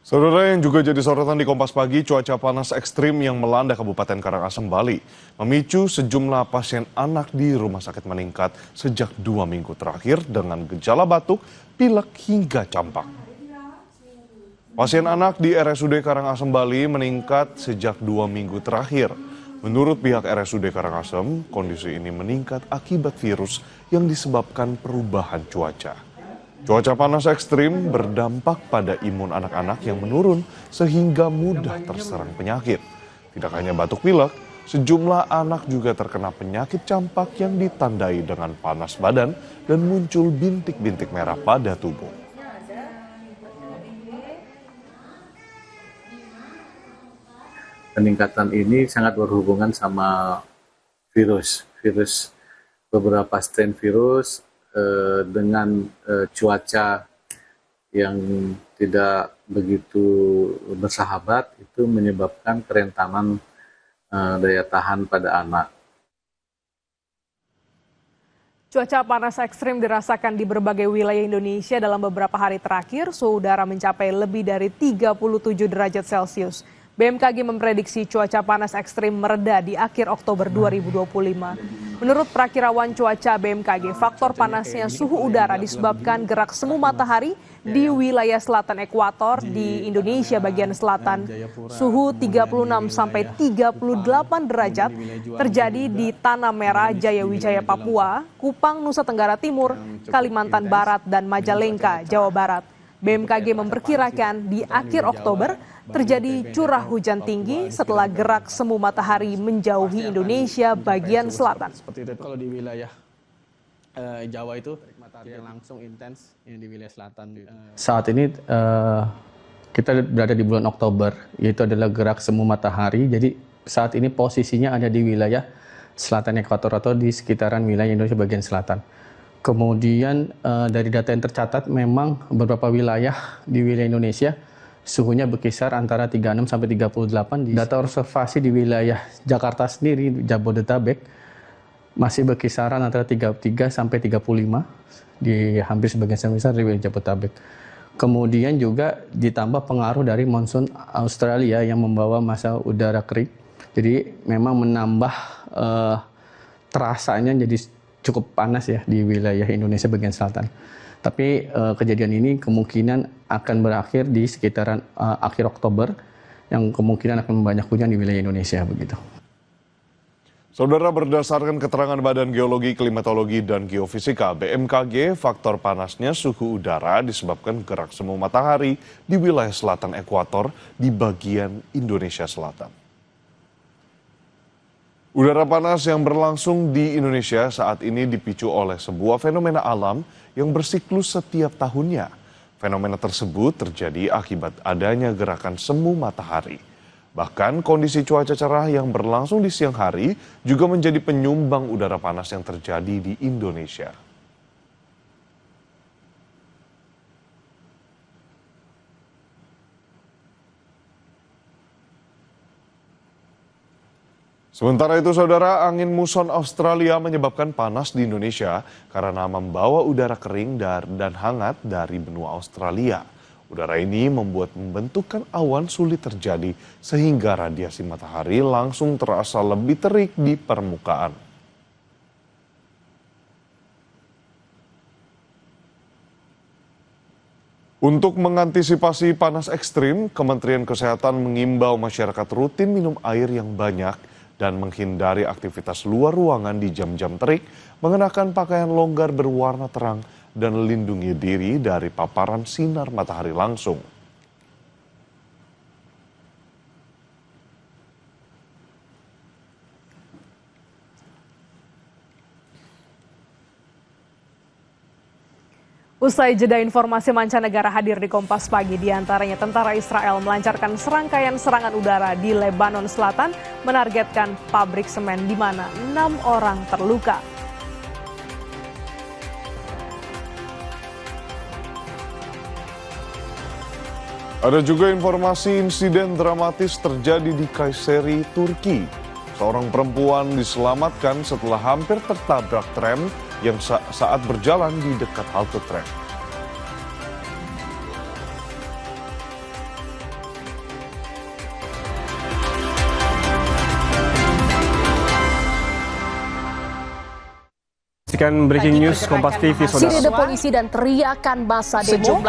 Saudara yang juga jadi sorotan di Kompas Pagi, cuaca panas ekstrim yang melanda Kabupaten Karangasem, Bali, memicu sejumlah pasien anak di rumah sakit meningkat sejak 2 minggu terakhir dengan gejala batuk, pilek hingga campak. Pasien anak di RSUD Karangasem, Bali meningkat sejak 2 minggu terakhir. Menurut pihak RSUD Karangasem, kondisi ini meningkat akibat virus yang disebabkan perubahan cuaca. Cuaca panas ekstrim berdampak pada imun anak-anak yang menurun sehingga mudah terserang penyakit. Tidak hanya batuk pilek, sejumlah anak juga terkena penyakit campak yang ditandai dengan panas badan dan muncul bintik-bintik merah pada tubuh. Peningkatan ini sangat berhubungan sama virus beberapa strain virus dengan cuaca yang tidak begitu bersahabat itu menyebabkan kerentanan daya tahan pada anak. Cuaca panas ekstrim dirasakan di berbagai wilayah Indonesia dalam beberapa hari terakhir. Suhu udara mencapai lebih dari 37 derajat Celcius. BMKG memprediksi cuaca panas ekstrim mereda di akhir Oktober 2025. Menurut perakirawan cuaca BMKG, faktor panasnya suhu udara disebabkan gerak semu matahari di wilayah selatan ekuator di Indonesia bagian selatan. Suhu 36 sampai 38 derajat terjadi di Tanah Merah, Jayawijaya, Papua, Kupang, Nusa Tenggara Timur, Kalimantan Barat, dan Majalengka, Jawa Barat. BMKG memperkirakan di akhir Oktober terjadi curah hujan tinggi setelah gerak semu matahari menjauhi Indonesia bagian selatan. Seperti itu kalau di wilayah Jawa itu matahari langsung intens yang di wilayah selatan. Saat ini kita berada di bulan Oktober, yaitu adalah gerak semu matahari. Jadi saat ini posisinya ada di wilayah selatan ekuator atau di sekitaran wilayah Indonesia bagian selatan. Kemudian dari data yang tercatat memang beberapa wilayah di wilayah Indonesia suhunya berkisar antara 36 sampai 38. Data observasi di wilayah Jakarta sendiri, Jabodetabek, masih berkisaran antara 33 sampai 35 di hampir sebagian besar di wilayah Jabodetabek. Kemudian juga ditambah pengaruh dari monsun Australia yang membawa massa udara kering. Jadi memang menambah terasanya jadi cukup panas ya di wilayah Indonesia bagian selatan. Tapi kejadian ini kemungkinan akan berakhir di sekitaran akhir Oktober yang kemungkinan akan banyak hujan di wilayah Indonesia begitu. Saudara, berdasarkan keterangan Badan Geologi, Klimatologi, dan Geofisika BMKG, faktor panasnya suhu udara disebabkan gerak semu matahari di wilayah selatan ekuator di bagian Indonesia Selatan. Udara panas yang berlangsung di Indonesia saat ini dipicu oleh sebuah fenomena alam yang bersiklus setiap tahunnya. Fenomena tersebut terjadi akibat adanya gerakan semu matahari. Bahkan kondisi cuaca cerah yang berlangsung di siang hari juga menjadi penyumbang udara panas yang terjadi di Indonesia. Sementara itu, saudara, angin muson Australia menyebabkan panas di Indonesia karena membawa udara kering dan hangat dari benua Australia. Udara ini membuat pembentukan awan sulit terjadi sehingga radiasi matahari langsung terasa lebih terik di permukaan. Untuk mengantisipasi panas ekstrim, Kementerian Kesehatan mengimbau masyarakat rutin minum air yang banyak dan menghindari aktivitas luar ruangan di jam-jam terik, mengenakan pakaian longgar berwarna terang, dan lindungi diri dari paparan sinar matahari langsung. Usai jeda, informasi mancanegara hadir di Kompas Pagi, diantaranya tentara Israel melancarkan serangkaian serangan udara di Lebanon Selatan, menargetkan pabrik semen di mana 6 orang terluka. Ada juga informasi insiden dramatis terjadi di Kayseri, Turki. Seorang perempuan diselamatkan setelah hampir tertabrak tram yang saat berjalan di dekat halte tram. Sekian breaking news Kompas TV, saudara. Sirine polisi dan teriakan massa demo